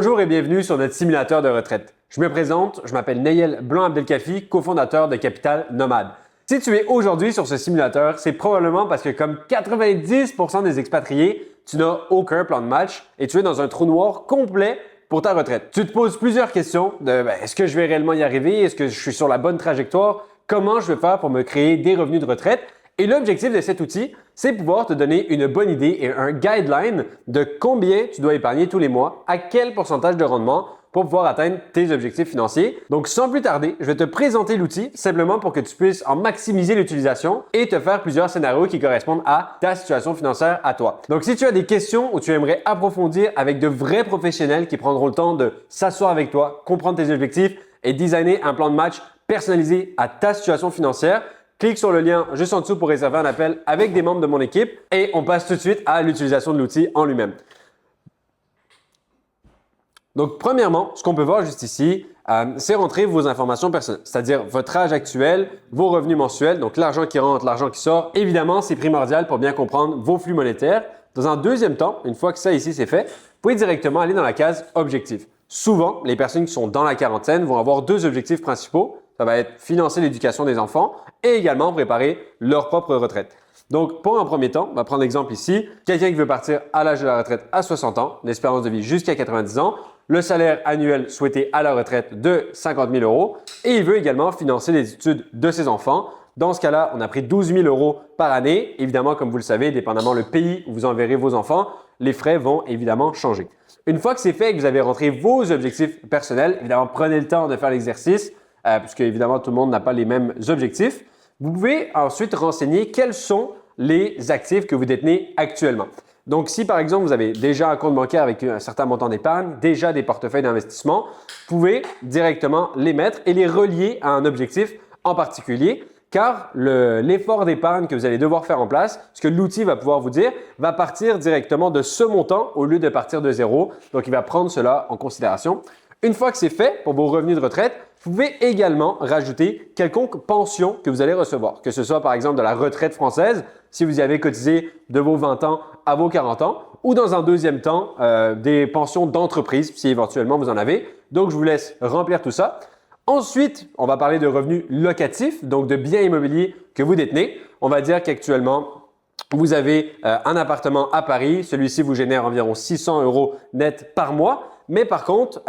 Bonjour et bienvenue sur notre simulateur de retraite. Je me présente, je m'appelle Nayel Blanc-Abdelkafi, cofondateur de Capital Nomade. Si tu es aujourd'hui sur ce simulateur, c'est probablement parce que comme 90% des expatriés, tu n'as aucun plan de match et tu es dans un trou noir complet pour ta retraite. Tu te poses plusieurs questions de est-ce que je vais réellement y arriver? Est-ce que je suis sur la bonne trajectoire? Comment je vais faire pour me créer des revenus de retraite? Et l'objectif de cet outil, c'est pouvoir te donner une bonne idée et un guideline de combien tu dois épargner tous les mois, à quel pourcentage de rendement pour pouvoir atteindre tes objectifs financiers. Donc, sans plus tarder, je vais te présenter l'outil simplement pour que tu puisses en maximiser l'utilisation et te faire plusieurs scénarios qui correspondent à ta situation financière à toi. Donc, si tu as des questions ou tu aimerais approfondir avec de vrais professionnels qui prendront le temps de s'asseoir avec toi, comprendre tes objectifs et designer un plan de match personnalisé à ta situation financière, clique sur le lien juste en dessous pour réserver un appel avec des membres de mon équipe et on passe tout de suite à l'utilisation de l'outil en lui-même. Donc, premièrement, ce qu'on peut voir juste ici, c'est rentrer vos informations personnelles, c'est-à-dire votre âge actuel, vos revenus mensuels, donc l'argent qui rentre, l'argent qui sort. Évidemment, c'est primordial pour bien comprendre vos flux monétaires. Dans un deuxième temps, une fois que ça ici c'est fait, vous pouvez directement aller dans la case Objectifs. Souvent, les personnes qui sont dans la quarantaine vont avoir deux objectifs principaux. Ça va être financer l'éducation des enfants et également préparer leur propre retraite. Donc, pour un premier temps, on va prendre l'exemple ici. Quelqu'un qui veut partir à l'âge de la retraite à 60 ans, l'espérance de vie jusqu'à 90 ans, le salaire annuel souhaité à la retraite de 50 000 € et il veut également financer les études de ses enfants. Dans ce cas-là, on a pris 12 000 € par année. Évidemment, comme vous le savez, dépendamment le pays où vous enverrez vos enfants, les frais vont évidemment changer. Une fois que c'est fait et que vous avez rentré vos objectifs personnels, évidemment, prenez le temps de faire l'exercice puisque évidemment, tout le monde n'a pas les mêmes objectifs. Vous pouvez ensuite renseigner quels sont les actifs que vous détenez actuellement. Donc, si par exemple, vous avez déjà un compte bancaire avec un certain montant d'épargne, déjà des portefeuilles d'investissement, vous pouvez directement les mettre et les relier à un objectif en particulier car l'effort d'épargne que vous allez devoir faire en place, ce que l'outil va pouvoir vous dire, va partir directement de ce montant au lieu de partir de zéro. Donc, il va prendre cela en considération. Une fois que c'est fait pour vos revenus de retraite, vous pouvez également rajouter quelconque pension que vous allez recevoir, que ce soit par exemple de la retraite française, si vous y avez cotisé de vos 20 ans à vos 40 ans, ou dans un deuxième temps, des pensions d'entreprise, si éventuellement vous en avez. Donc, je vous laisse remplir tout ça. Ensuite, on va parler de revenus locatifs, donc de biens immobiliers que vous détenez. On va dire qu'actuellement, vous avez un appartement à Paris. Celui-ci vous génère environ 600 € net par mois. Mais par contre,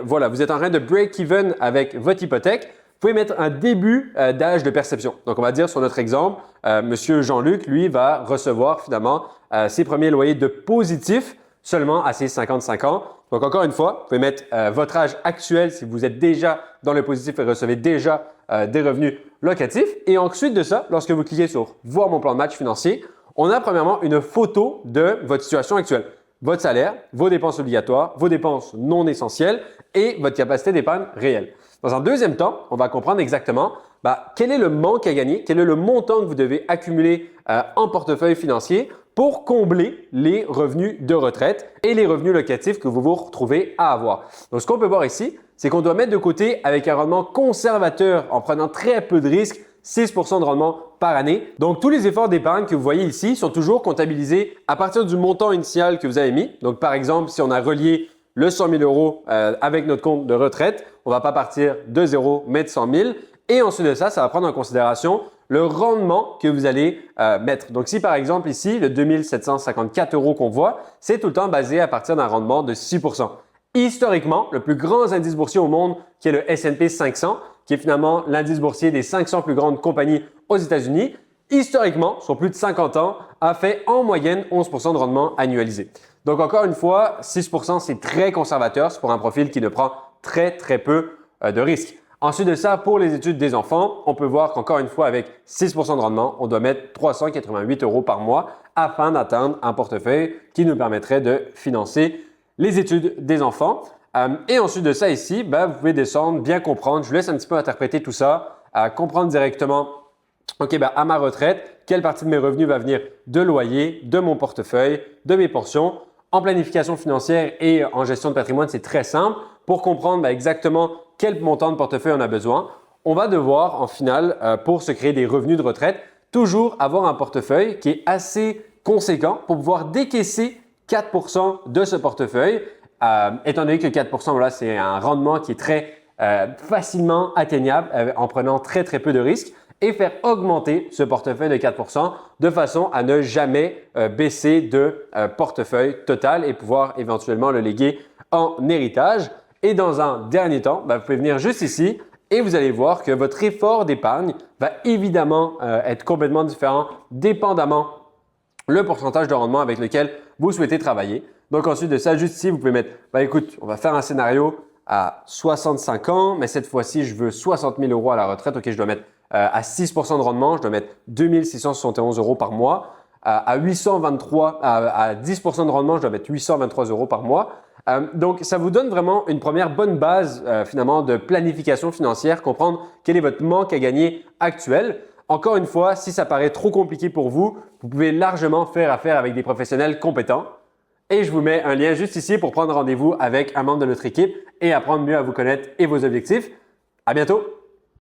voilà, vous êtes en train de break-even avec votre hypothèque. Vous pouvez mettre un début d'âge de perception. Donc, on va dire sur notre exemple, Monsieur Jean-Luc, lui, va recevoir finalement ses premiers loyers de positif seulement à ses 55 ans. Donc, encore une fois, vous pouvez mettre votre âge actuel si vous êtes déjà dans le positif et recevez déjà des revenus locatifs. Et ensuite de ça, lorsque vous cliquez sur « Voir mon plan de match financier », on a premièrement une photo de votre situation actuelle. Votre salaire, vos dépenses obligatoires, vos dépenses non essentielles et votre capacité d'épargne réelle. Dans un deuxième temps, on va comprendre exactement quel est le manque à gagner, quel est le montant que vous devez accumuler en portefeuille financier pour combler les revenus de retraite et les revenus locatifs que vous vous retrouvez à avoir. Donc, ce qu'on peut voir ici, c'est qu'on doit mettre de côté avec un rendement conservateur en prenant très peu de risques, 6% de rendement par année. Donc, tous les efforts d'épargne que vous voyez ici sont toujours comptabilisés à partir du montant initial que vous avez mis. Donc, par exemple, si on a relié le 100 000 € avec notre compte de retraite, on ne va pas partir de zéro, mais de 100 000. Et ensuite de ça, ça va prendre en considération le rendement que vous allez mettre. Donc, si par exemple ici, le 2 754 € qu'on voit, c'est tout le temps basé à partir d'un rendement de 6%. Historiquement, le plus grand indice boursier au monde, qui est le S&P 500, qui est finalement l'indice boursier des 500 plus grandes compagnies aux États-Unis, historiquement, sur plus de 50 ans, a fait en moyenne 11% de rendement annualisé. Donc, encore une fois, 6%, c'est très conservateur. C'est pour un profil qui ne prend très peu de risques. Ensuite de ça, pour les études des enfants, on peut voir qu'encore une fois, avec 6% de rendement, on doit mettre 388 € par mois afin d'atteindre un portefeuille qui nous permettrait de financer les études des enfants. Et ensuite de ça ici, vous pouvez descendre, bien comprendre. Je vous laisse un petit peu interpréter tout ça, comprendre directement, OK, à ma retraite, quelle partie de mes revenus va venir de loyer, de mon portefeuille, de mes pensions. En planification financière et en gestion de patrimoine, c'est très simple. Pour comprendre exactement quel montant de portefeuille on a besoin, on va devoir en finale, pour se créer des revenus de retraite, toujours avoir un portefeuille qui est assez conséquent pour pouvoir décaisser 4% de ce portefeuille étant donné que 4%, voilà, c'est un rendement qui est très facilement atteignable en prenant très peu de risques et faire augmenter ce portefeuille de 4% de façon à ne jamais baisser de portefeuille total et pouvoir éventuellement le léguer en héritage. Et dans un dernier temps, vous pouvez venir juste ici et vous allez voir que votre effort d'épargne va évidemment être complètement différent dépendamment le pourcentage de rendement avec lequel vous souhaitez travailler. Donc ensuite de ça, juste ici, vous pouvez mettre, écoute, on va faire un scénario à 65 ans, mais cette fois-ci, je veux 60 000 euros à la retraite. OK, je dois mettre à 6% de rendement, je dois mettre 2 671 euros par mois. À 10% de rendement, je dois mettre 823 euros par mois. Donc, ça vous donne vraiment une première bonne base finalement de planification financière, comprendre quel est votre manque à gagner actuel. Encore une fois, si ça paraît trop compliqué pour vous, vous pouvez largement faire affaire avec des professionnels compétents. Et je vous mets un lien juste ici pour prendre rendez-vous avec un membre de notre équipe et apprendre mieux à vous connaître et vos objectifs. À bientôt!